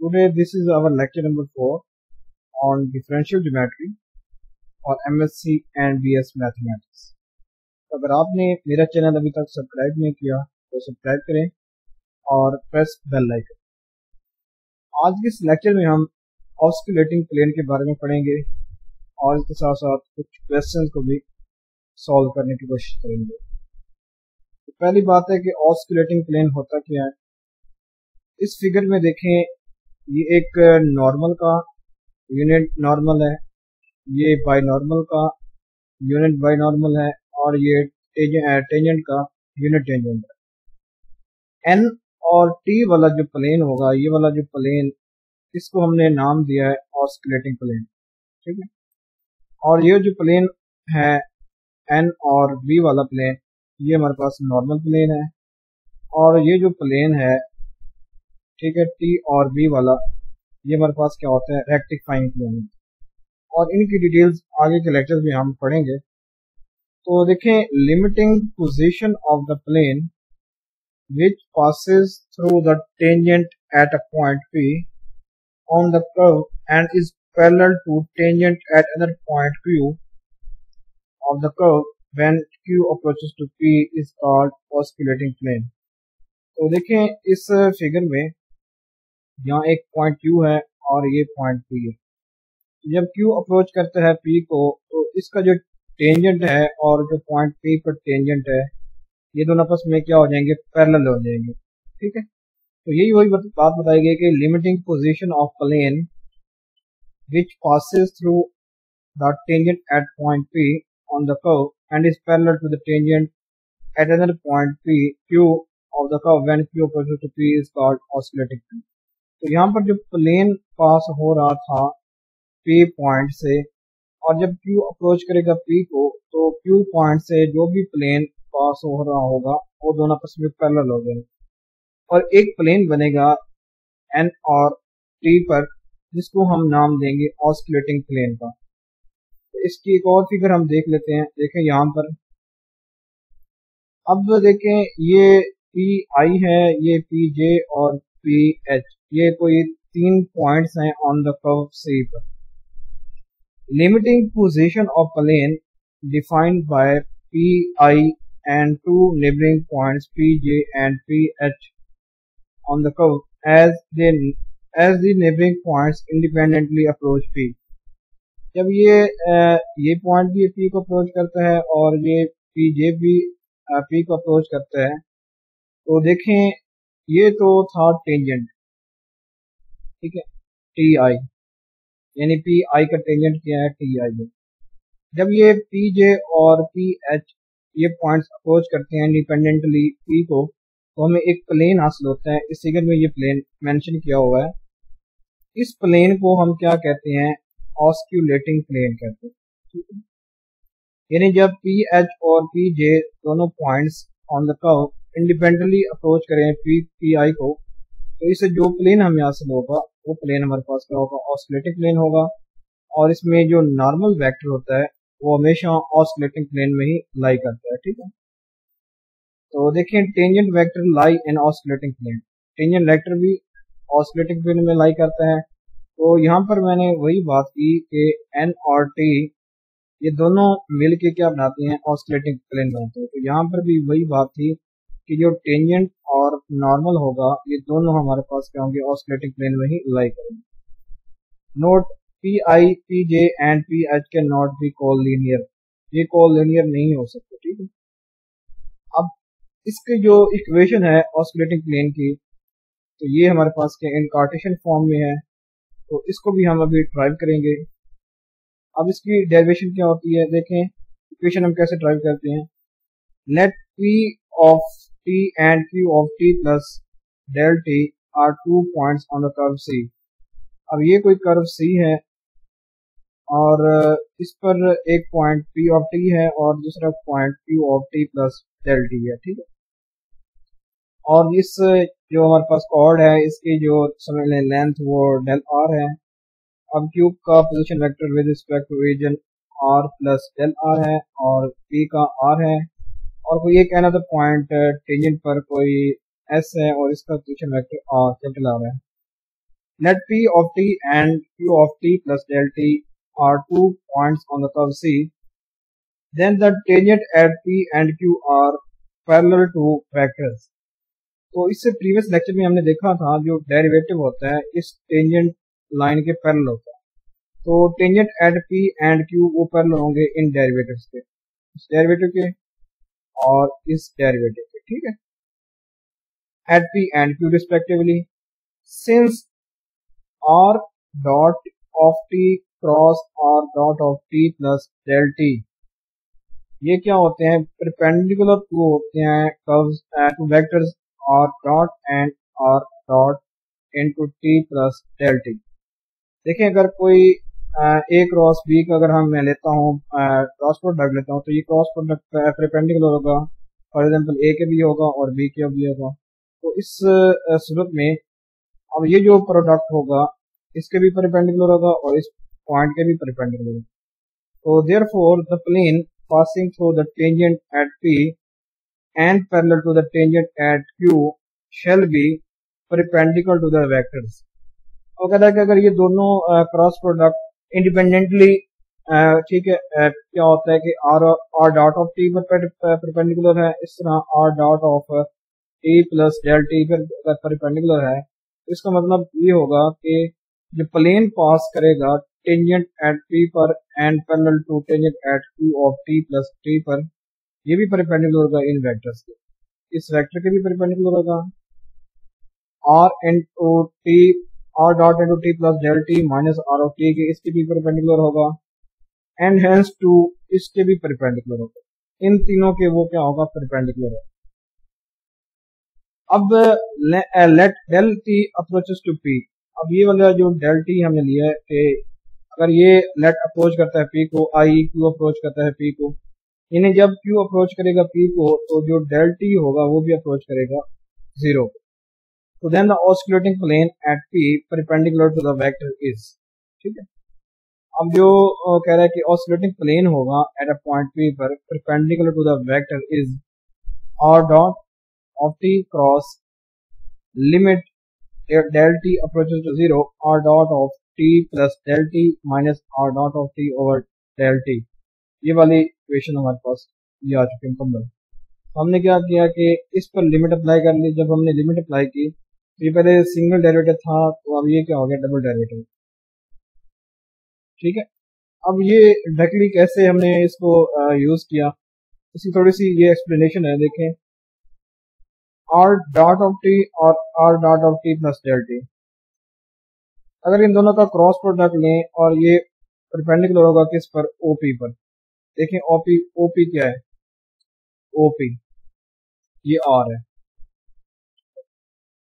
Today this is our lecture number 4 on differential geometry और MSc and BS mathematics. तो अगर आपने मेरा चैनल अभी तक सब्सक्राइब नहीं किया तो सब्सक्राइब करें और प्रेस बेल आइकन। आज के इस लेक्चर में हम ऑस्किलेटिंग प्लेन के बारे में पढ़ेंगे और इसके साथ साथ कुछ क्वेश्चंस को भी सॉल्व करने की कोशिश करेंगे। तो पहली बात है कि ऑस्किलेटिंग प्लेन होता क्या है। इस फिगर में देखें, ये एक नॉर्मल का यूनिट नॉर्मल है, ये बाई नॉर्मल का यूनिट बाई नॉर्मल है और ये टेंजेंट का यूनिट टेंजेंट है। एन और टी वाला जो प्लेन होगा, ये वाला जो प्लेन, इसको हमने नाम दिया है ऑस्किलेटिंग प्लेन, ठीक है। और ये जो प्लेन है एन और बी वाला प्लेन, ये हमारे पास नॉर्मल प्लेन है। और ये जो प्लेन है, ठीक है, टी और बी वाला, ये हमारे पास क्या होता है, रेक्टिफाइंग प्लेन। और इनकी डिटेल्स आगे के लेक्चर्स में हम पढ़ेंगे। तो देखें, limiting position of the plane which passes through the tangent at a point P on the curve and is parallel to tangent at another point Q of the curve when Q approaches to P is called oscillating plane। तो देखें, इस figure में यहाँ एक point Q है और ये point P है। जब Q अप्रोच करता है P को, तो इसका जो टेंजेंट है और जो पॉइंट P पर टेंजेंट है, ये दोनों आपस में क्या हो जाएंगे, पैरेलल हो जाएंगे, ठीक है। तो यही वही बात बताई गई कि limiting position of plane which passes through the tangent at point P on the curve and is parallel to the tangent at another point P Q of the curve when Q approaches to P is called osculating plane. तो यहाँ पर जो plane पास हो रहा था P point से, और जब Q अप्रोच करेगा P को, तो Q पॉइंट से जो भी प्लेन पास हो रहा होगा वो दोनों आपस में पैरेलल हो जाएंगे और एक प्लेन बनेगा एन और टी पर, जिसको हम नाम देंगे ऑस्किलेटिंग प्लेन का। तो इसकी एक और फिगर हम देख लेते हैं। देखें यहाँ पर, अब देखें, ये पी आई है, ये पी जे और पी एच, ये कोई 3 पॉइंट्स हैं ऑन द कर्व सी पर। Limiting position of plane defined by P I and two neighboring points Pj and Ph on the curve as the neighboring points independently approach P। जब ये point भी P को approach करता है और ये Pj भी P को अप्रोच करता है, तो देखें, ये तो था टेंजेंट, ठीक है, Ti, यानी Pi का टेंजेंट क्या है, Ti है। जब ये Pj और Ph ये पॉइंट्स अप्रोच करते हैं इंडिपेंडेंटली P को, तो हमें एक प्लेन हासिल होता है। इस फिगर में ये प्लेन मेंशन किया हुआ है। इस प्लेन को हम क्या कहते हैं, ऑस्किलेटिंग प्लेन कहते हैं, ठीक है। यानी जब PH और PJ दोनों points on the curve independently approach करें PI को, तो इससे जो प्लेन हमें हासिल होगा वो प्लेन हमारे पास क्या होगा, ऑस्किलेटिंग प्लेन होगा। और इसमें जो नॉर्मल वेक्टर होता है वो हमेशा ऑस्किलेटिंग प्लेन में ही लाई करता है, ठीक है। तो देखिए, टेंजेंट वेक्टर लाई इन ऑस्किलेटिंग प्लेन, टेंजेंट वेक्टर भी ऑस्किलेटिंग प्लेन में लाई करता है। तो यहाँ पर मैंने वही बात की कि एन और टी ये दोनों मिल के क्या बनाते हैं, ऑस्किलेटिंग प्लेन बनाते हैं। तो यहाँ पर भी वही बात थी कि जो टेंजेंट और नॉर्मल होगा, ये दोनों हमारे पास क्या होंगे, ऑस्किलेटिंग प्लेन में ही लाई करेंगे। Note, Pi, Pj and Ph can not be collinear, ये कोलिनियर नहीं हो सकते, ठीक है। अब इसके जो इक्वेशन है ऑस्किलेटिंग प्लेन की, तो ये हमारे पास के इन कार्टेशियन फॉर्म में है, तो इसको भी हम अभी ड्राइव करेंगे। अब इसकी डेरिवेशन क्या होती है, देखें इक्वेशन हम कैसे ड्राइव करते हैं। Let P of T and Q of T plus del T are 2 points on the curve C। अब ये कोई कर्व C है और इस पर एक पॉइंट P ऑफ T है और दूसरा point Q of T plus del T है, ठीक है। और इस जो हमारे पास कॉर्ड है, इसकी जो समझ लें लेंथ, वो डेल R है। अब क्यूब का position vector with respect to region R plus del R है और P का R है। और कोई एक अनदर पॉइंट टेंजेंट पर कोई S है और इसका position vector R capital R है। Let P of t and Q of t plus del t are 2 points on the curve C. Then the tangent at P and Q are parallel to vectors. तो इससे previous lecture में हमने देखा था जो derivative होता है इस टेंजेंट लाइन के पैरेलल होता है। तो tangent at P and Q वो पैरेलल होंगे इन डेरिवेटिव्स के, इस डेरिवेटिव के और इस डेरिवेटिव के, ठीक है, at P and Q respectively. Since R dot of T cross R dot of T plus del T, ये क्या होते हैं, परपेंडिकुलर टू होते हैं curves to vectors R dot and R dot into T plus del T. देखिए अगर कोई ए cross B का अगर हम मैं लेता हूँ क्रॉस प्रोडक्ट लेता हूँ तो ये क्रॉस प्रोडक्ट परपेंडिकुलर होगा, फॉर एग्जांपल ए के भी होगा और बी के भी होगा। तो इस सूरत में अब ये जो प्रोडक्ट होगा इसके भी परपेंडिकुलर होगा और इस पॉइंट के भी परपेंडिकुलर होगा। तो therefore the plane passing through the tangent at P and parallel to the tangent at Q shall be perpendicular to the vectors। और कहता है कि अगर ये दोनों क्रॉस प्रोडक्ट इंडिपेंडेंटली ठीक है क्या होता है कि आर डॉट ऑफ टी पर परपेंडिकुलर है, इस तरह R dot of T plus del T पर परपेंडिकुलर है, इसका मतलब ये होगा कि जो प्लेन पास करेगा टेंजेंट एट पी पर and parallel to tangent at Q of T plus T पर, ये भी परपेंडिकुलर होगा इन वेक्टर्स के, इस वेक्टर के भी परपेंडिकुलर होगा R into T, R dot into T plus del T minus R of T के, इसके भी परपेंडिकुलर होगा एंड हेंस टू इसके भी परपेंडिकुलर होगा, इन तीनों के वो क्या होगा, परपेंडिकुलर होगा। अब let del T approaches to P, अब ये वाला जो डेल टी हमने लिया है कि अगर ये लेट अप्रोच करता है पी को, आई क्यू अप्रोच करता है पी को, यानी जब क्यू अप्रोच करेगा पी को तो जो डेल टी होगा वो भी अप्रोच करेगा जीरो को। तो then the osculating plane at P perpendicular to the vector is, ठीक है। अब जो कह रहा है कि ऑस्किलेटिंग प्लेन होगा एट अ पॉइंट पी पर perpendicular to the vector is R dot of T cross limit del t approaches to zero r dot of t plus del t minus r dot of t over del t। ये वाली equation हमारे पास ये आ चुकी है मुकम्मल। हमने क्या किया कि इस पर लिमिट अप्लाई कर ली, जब हमने लिमिट अप्लाई की तो ये पहले सिंगल डेरिवेटिव था तो अब ये क्या हो गया, डबल डेरिवेटिव, ठीक है। अब ये डायरेक्टली कैसे हमने इसको यूज किया, इसकी थोड़ी सी ये एक्सप्लेनेशन है, देखें आर डॉट ऑफ टी और R dot of T plus del T, अगर इन दोनों का क्रॉस प्रोडक्ट लें और ये परपेंडिकुलर होगा किस पर, ओपी पर। देखें ओपी, ओपी क्या है, ओपी ये आर है,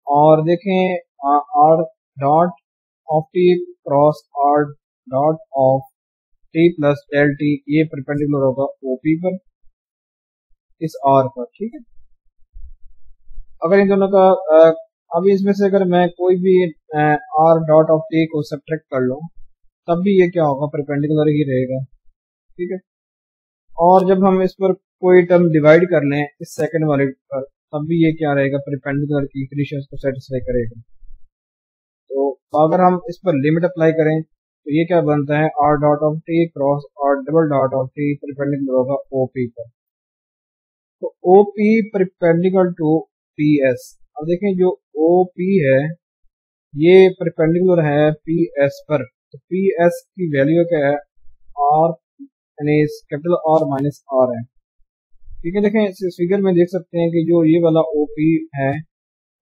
और देखें R dot of T cross R dot of T plus del T, ये परपेंडिकुलर होगा ओपी पर इस आर पर, ठीक है। अगर इन दोनों का अभी इसमें से अगर मैं कोई भी आर डॉट ऑफ टी को सब्ट्रैक्ट कर लूँ तब भी ये क्या होगा, परपेंडिकुलर ही रहेगा, ठीक है। और जब हम इस पर कोई टर्म डिवाइड कर लें इस सेकंड वाले पर तब भी ये क्या रहेगा, परपेंडिकुलर की कंडीशंस को सेटिस्फाई करेगा। तो अगर हम इस पर लिमिट अप्लाई करें तो ये क्या बनता है, R dot of T cross और double dot of T perpendicular होगा ओपी पर। तो OP perpendicular to P S, अब देखें जो ओ पी है ये परपेंडिकुलर है पी एस पर, तो पी एस की वैल्यू क्या है, आर यानी कैपिटल आर माइनस आर है, ठीक है। देखें इस फिगर में देख सकते हैं कि जो ये वाला ओ पी है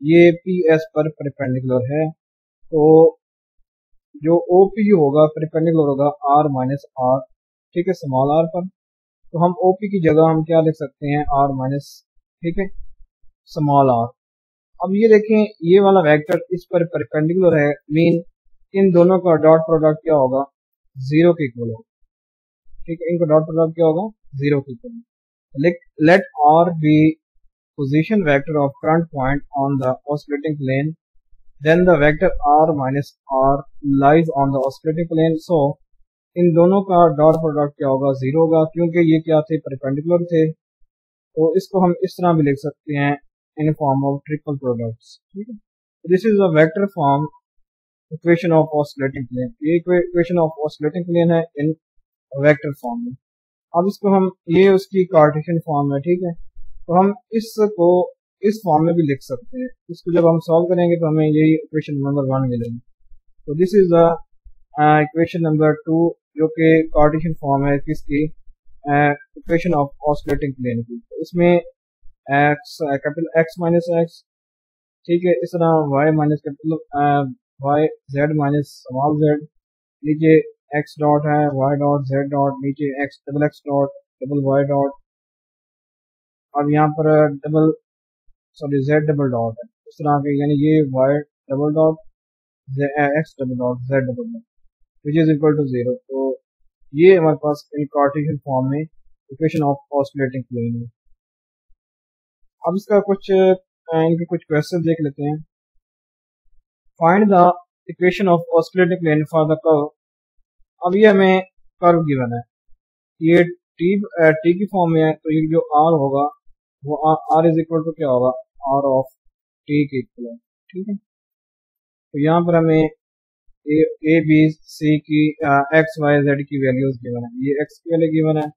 ये पी एस पर परपेंडिकुलर है, तो जो ओ पी होगा परपेंडिकुलर होगा आर माइनस आर, ठीक है, स्मॉल आर पर। तो हम ओ पी की जगह हम क्या लिख सकते हैं, आर माइनस, ठीक है, स्मॉल आर। अब ये देखें ये वाला वेक्टर इस पर परपेंडिकुलर है, मीन इन दोनों का डॉट प्रोडक्ट क्या होगा, जीरो के इक्वल होगा, ठीक है, इनका डॉट प्रोडक्ट क्या होगा, जीरो के equal. Let R be position vector of current point on the oscillating plane, then the vector R minus R lies on the oscillating plane. So इन दोनों का डॉट प्रोडक्ट क्या होगा, जीरो होगा, क्योंकि ये क्या थे, परपेंडिकुलर थे। तो इसको हम इस तरह भी लिख सकते हैं in form of triple products, ठीक है। This is a vector form equation of oscillating plane. ये इक्वेशन ऑफ ऑसिलेटिंग प्लेन है इन वेक्टर फॉर्म में। अब इसको हम, ये उसकी कार्टेशियन फॉर्म है, ठीक है, तो हम इसको इस फॉर्म में भी लिख सकते हैं। इसको जब हम सॉल्व करेंगे तो हमें यही इक्वेशन नंबर 1 मिलेगी। तो this is the equation number 2 जो कि कार्टेशियन फॉर्म है किसकी, इक्वेशन ऑफ ऑसिलेटिंग प्लेन की। तो इसमें कैपिटल एक्स माइनस एक्स, ठीक है, इस तरह Y minus capital Y, Z minus small Z, नीचे एक्स डॉट है, वाई डॉट, जेड डॉट, नीचे X double X dot, double Y dot, और यहाँ पर double sorry Z double dot है, इस तरह के, यानी ये Y double dot, X double dot, Z double dot, which is equal to 0। तो ये हमारे पास इन कार्टेशियन फॉर्म में इक्वेशन ऑफ ऑसिलेटिंग प्लेन है। अब इसका कुछ इनके कुछ क्वेश्चन देख लेते हैं। Find the equation of oscillating plane for the curve. अब ये हमें कर्व गिवन है, ये टी की फॉर्म में है, तो ये जो आर होगा वो आर इज इक्वल टू क्या होगा, आर ऑफ टी के इक्वल है, ठीक है। तो यहाँ पर हमें ए बी सी की एक्स वाई जेड की वैल्यूज गिवन है। ये एक्स की वैल्यू गिवन है,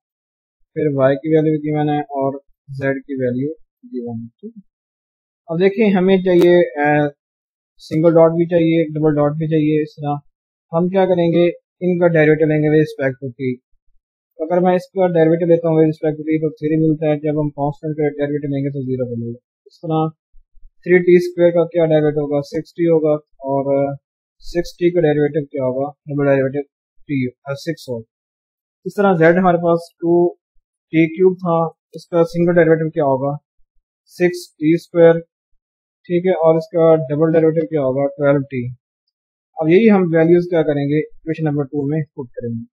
फिर वाई की वैल्यू गिवन है, और जेड की वैल्यू गिवन है, ठीक है। अब देखिए हमें चाहिए सिंगल डॉट भी चाहिए, डबल डॉट भी चाहिए। इस तरह हम क्या करेंगे, इनका डेरिवेटिव लेंगे विद रिस्पेक्ट टू टी। तो अगर मैं इसका डेरिवेटिव लेता हूँ विद रिस्पेक्ट टू टी तो 3 मिलता है, जब हम कांस्टेंट का डेरिवेटिव लेंगे तो 0 मिलेगा। इस तरह 3t स्क्वायर का क्या डेरिवेटिव होगा, 6t होगा, और 6t का डेरिवेटिव क्या होगा, डबल डेरिवेटिव t 6 होगा। इस तरह z हमारे पास 2t क्यूब था, इसका सिंगल डेरिवेटिव क्या होगा, 6t स्क्वायर, ठीक है, और इसका डबल डेरिवेटिव क्या होगा, 12t। अब यही हम वैल्यूज क्या करेंगे, इक्वेशन नंबर 2 में पुट करेंगे।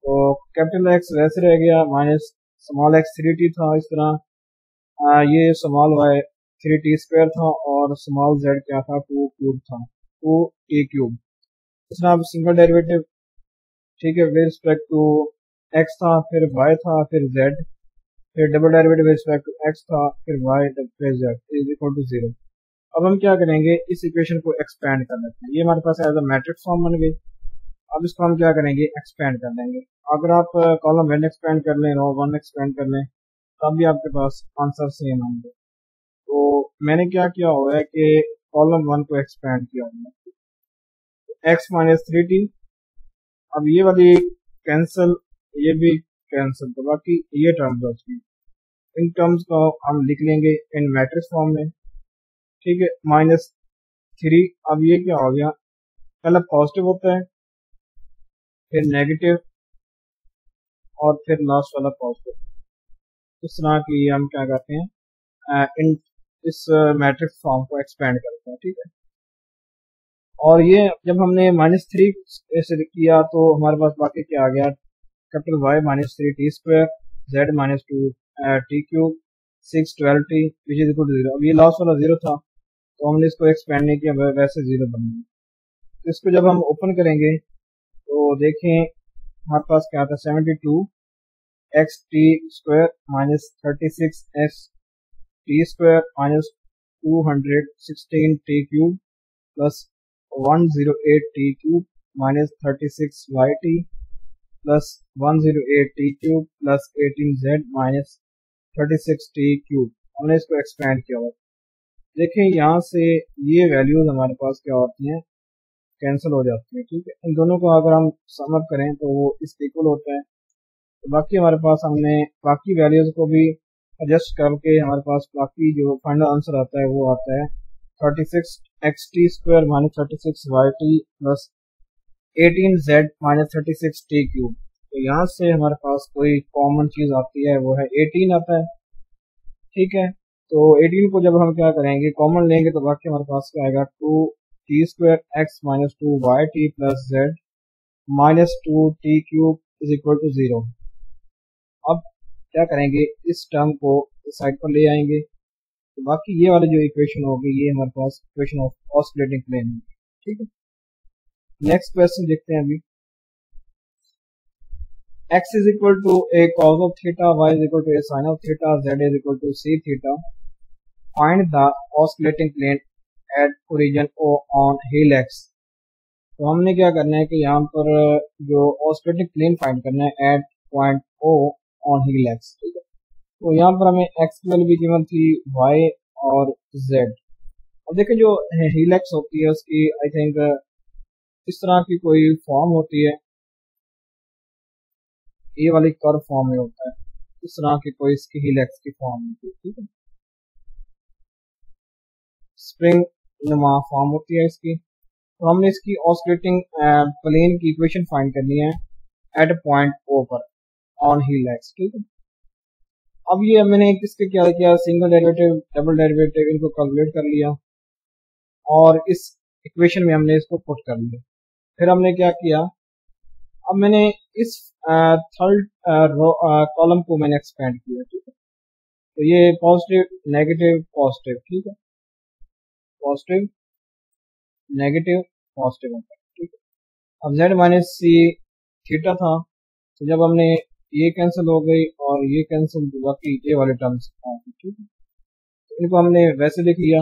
तो कैपिटल एक्स वैसे रह गया, माइनस स्मॉल एक्स 3t था, इस तरह ये स्मॉल वाई 3t स्क्वायर था, और स्मॉल जेड क्या था, 2 क्यूब था, 2t क्यूब। इस तरह अब सिंगल डेरिवेटिव, ठीक है, विद रिस्पेक्ट टू एक्स था, फिर वाई था, फिर जेड, फिर double derivative with respect to X था, फिर वाई, फिर जेड इज इक्वल टू 0। अब हम क्या करेंगे, इस इक्वेशन को एक्सपेंड कर लेते हैं। ये हमारे पास एज अ मैट्रिक्स फॉर्म बन गई। अब इसको हम क्या करेंगे, एक्सपेंड कर लेंगे। अगर आप कॉलम 1 एक्सपेंड कर लें, रो 1 एक्सपेंड कर लें, तब भी आपके पास आंसर सेम होंगे। तो मैंने क्या किया हुआ है कि कॉलम 1 को एक्सपेंड किया हुआ है, एक्स माइनस 3t। अब ये वाली कैंसिल, ये भी कैंसिल, तो बाकी ये टर्म्स बच गई। इन टर्म्स को हम लिख लेंगे इन मैट्रिक्स फॉर्म में, ठीक है, -3। अब ये क्या हो गया, पहला पॉजिटिव होता है, फिर नेगेटिव, और फिर लास्ट वाला पॉजिटिव। इस तरह की हम क्या करते हैं, इन इस मैट्रिक्स फॉर्म को एक्सपेंड करते हैं, ठीक है। और ये जब हमने -3 ऐसे किया तो हमारे पास बाकी क्या आ गया, capital Y -3t square, Z -2t cube, 6 12t which is equal to 0। अब ये लास्ट वाला 0 था, तो हमने इसको एक्सपेंड नहीं किया, वैसे 0 बन गया। तो इसको जब हम ओपन करेंगे तो देखें हमारे पास क्या आता है, 72 X T square minus 36 X T square minus 216 T cube plus 108 T cube minus 36 Y T plus 108 T cube plus 18 Z minus 36 T cube. हमने इसको एक्सपेंड किया हुआ। देखें यहाँ से ये वैल्यूज हमारे पास क्या होती हैं, कैंसिल हो जाती है, ठीक है। इन दोनों को अगर हम सम अप करें तो वो इसके इक्वल होता है। तो बाकी हमारे पास हमने बाकी वैल्यूज को भी एडजस्ट करके हमारे पास बाकी जो फाइनल आंसर आता है वो आता है 36 X T square minus 36 Y T plus 18 Z minus 36 T cube. तो यहाँ से हमारे पास कोई कॉमन चीज आती है, वो है 18 आता है, ठीक है। तो 18 को जब हम क्या करेंगे, कॉमन लेंगे, तो बाकी हमारे पास क्या आएगा, 2t square X minus 2 Y T plus Z minus 2t cube is equal to 0। अब क्या करेंगे, इस टर्म को इस साइड पर ले आएंगे, तो बाकी ये वाली जो इक्वेशन होगी ये हमारे पास इक्वेशन ऑफ ऑसिलेटिंग प्लेन है, ठीक है। नेक्स्ट क्वेश्चन देखते हैं अभी। x is equal to a cos of theta, y is equal to a sin of theta, z is equal to c theta. Find the oscillating plane at origin O on heel x. तो हमने क्या करना है कि यहाँ पर जो ऑस्ट्रेटिक plane find करना है at point O on helix, ठीक है। तो यहाँ पर हमें एक्स की वैल्यू भी गिवन थी, वाई और जेड। अब देखें जो हील एक्स होती है उसकी आई थिंक इस तरह की कोई फॉर्म होती है, ये वाली कर्व फॉर्म में होता है, इस तरह की कोई इसकी हील एक्स की फॉर्म होती है, ठीक है। स्प्रिंग नुमा फॉर्म होती है इसकी। तो हमने इसकी ऑस्किलेटिंग प्लेन की इक्वेशन फाइंड करनी है एट पॉइंट ओ पर ऑन हील एक्स, ठीक है। अब ये मैंने किसके क्या किया, सिंगल डेरिवेटिव डबल डेरिवेटिव इनको कैलकुलेट कर लिया और इस इक्वेशन में हमने इसको पुट कर लिया। फिर हमने क्या किया, अब मैंने इस थर्ड कॉलम को मैंने एक्सपेंड किया, ठीक है। तो ये पॉजिटिव नेगेटिव पॉजिटिव, ठीक है, पॉजिटिव नेगेटिव पॉजिटिव होता है, ठीक है। अब जेड माइनस सी थीटा था, तो जब हमने ये कैंसिल हो गई और ये कैंसिल, बाकी ये वाले टर्म्स, ठीक है, तो इनको हमने वैसे लिख लिया।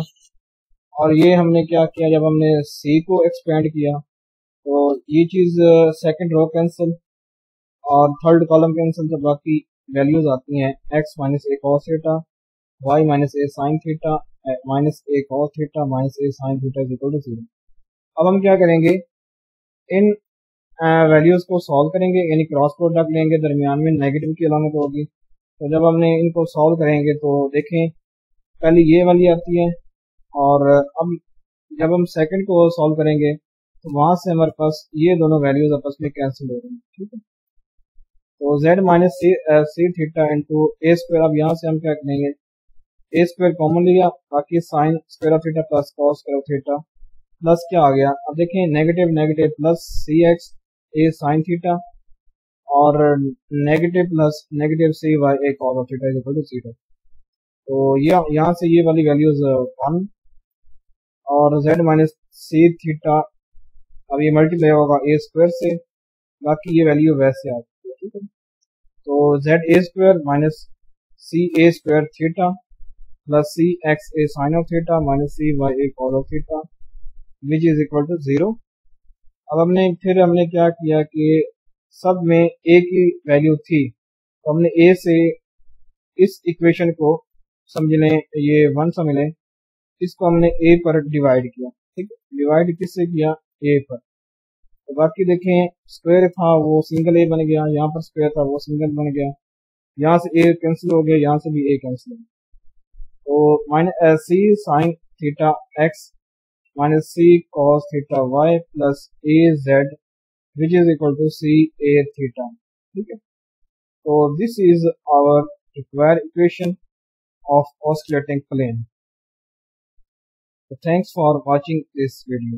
और ये हमने क्या किया, जब हमने सी को एक्सपेंड किया तो ये चीज़ सेकंड रो कैंसिल और थर्ड कॉलम कैंसिल, तो बाकी वैल्यूज आती हैं X minus A cos theta, Y minus A sine theta, minus A cos theta, minus A sine theta is equal to 0। अब हम क्या करेंगे, इन वैल्यूज को सॉल्व करेंगे, यानी क्रॉस प्रोडक्ट लेंगे, दरमियान में नेगेटिव की अलामत होगी। तो जब हमने इनको सॉल्व करेंगे तो देखें पहले ये वाली आती है, और अब जब हम सेकंड को सॉल्व करेंगे तो वहां से हमारे पास ये दोनों वैल्यूज आपस में कैंसिल हो रही हैं, ठीक है। तो z minus C theta into ए स्क्वायर, अब यहाँ से हम क्या करेंगे, ए स्क्वायर कॉमन लिया, बाकी sine square of theta plus cos square of theta plus क्या आ गया, अब देखिए negative negative plus C X A sine theta और negative plus negative C Y A cos of theta is equal to 0। तो ये यहाँ से ये वाली वैल्यूज 1 और z माइनस सी थीटा, अब ये मल्टीप्लाई होगा ए स्क्वायर से, बाकी ये वैल्यू वैसे आती है, ठीक है। तो Z A square minus C A square theta plus C X A sine of theta minus C Y A cos of theta which is equal to 0। अब हमने क्या किया कि सब में ए की वैल्यू थी, तो हमने ए से इस इक्वेशन को समझ लें ये 1 समझ लें, इसको हमने ए पर डिवाइड किया, ठीक है। डिवाइड किससे किया, ए पर। तो बाकी देखें स्क्वायर था वो सिंगल ए बन गया, यहाँ पर स्क्वायर था वो सिंगल बन गया, यहाँ से ए कैंसिल हो गया, यहाँ से भी ए कैंसिल हो गया। तो minus C sine theta X minus C cos theta Y plus A Z which is equal to C A theta, ठीक है। तो this is our required equation of osculating plane. So thanks for watching this video.